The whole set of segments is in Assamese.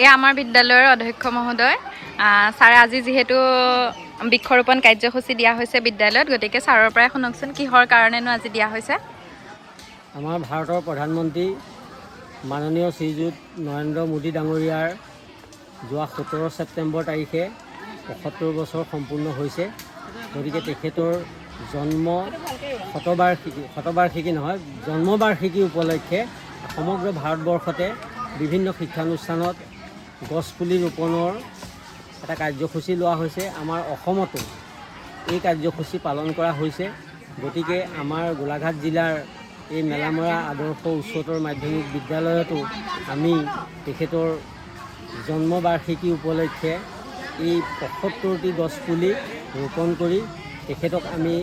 এয়া আমাৰ বিদ্যালয়ৰ অধ্যক্ষ মহোদয় ছাৰে আজি যিহেতু বৃক্ষৰোপণ কাৰ্যসূচী দিয়া হৈছে বিদ্যালয়ত, গতিকে ছাৰৰ পৰাই শুনকচোন কিহৰ কাৰণেনো আজি দিয়া হৈছে। আমাৰ ভাৰতৰ প্ৰধানমন্ত্ৰী মাননীয় শ্ৰীযুত নৰেন্দ্ৰ মোদী ডাঙৰীয়াৰ যোৱা 17 ছেপ্টেম্বৰ তাৰিখে ৭৫ বছৰ সম্পূৰ্ণ হৈছে। গতিকে তেখেতৰ জন্মবাৰ্ষিকী উপলক্ষে সমগ্ৰ ভাৰতবৰ্ষতে বিভিন্ন শিক্ষানুষ্ঠানত গছপুলি ৰোপণৰ এটা কাৰ্যসূচী লোৱা হৈছে। আমাৰ অসমতো এই কাৰ্যসূচী পালন কৰা হৈছে। গতিকে আমাৰ গোলাঘাট জিলাৰ এই মেলামৰা আদৰ্শ উচ্চতৰ মাধ্যমিক বিদ্যালয়তো আমি তেখেতৰ জন্মবাৰ্ষিকী উপলক্ষে এই ৭৫টি গছপুলি ৰোপণ কৰি তেখেতক আমি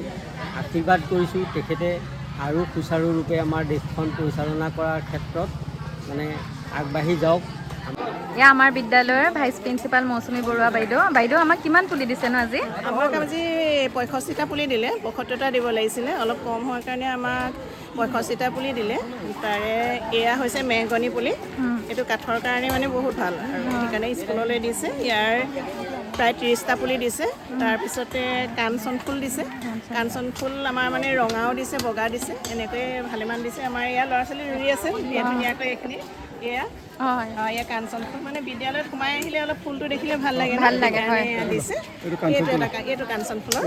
আশীৰ্বাদ কৰিছোঁ। তেখেতে আৰু সুচাৰুৰূপে আমাৰ দেশখন পৰিচালনা কৰাৰ ক্ষেত্ৰত আগবাঢ়ি যাওক। এয়া আমাৰ বিদ্যালয়ৰ ভাইচ প্ৰিন্সিপাল মৌচুমী বৰুৱা বাইদেউ আমাক কিমান পুলি দিছেনো আজি? আমাক আজি ৬৫টা পুলি দিলে, ৭৫টা দিব লাগিছিলে, অলপ কম হোৱাৰ কাৰণে আমাক ৬৫টা পুলি দিলে। তাৰে এয়া হৈছে মেহগনি পুলি, এইটো কাঠৰ কাৰণে বহুত ভাল আৰু সেইকাৰণে স্কুললৈ দিছে। ইয়াৰ প্ৰায় 30টা পুলি দিছে। তাৰপিছতে কাঞ্চন ফুল দিছে, কাঞ্চন ফুল আমাৰ ৰঙাও দিছে, বগা দিছে, এনেকৈ ভালেমান দিছে। আমাৰ ইয়াৰ ল'ৰা ছোৱালী ৰুই আছে ধুনীয়াকৈ এইখিনি। এয়া কাঞ্চন ফুল বিদ্যালয়ত সোমাই আহিলে অলপ ফুলটো দেখিলে ভাল লাগে, হয়। দিছে। এইটো কাঞ্চন ফুলৰ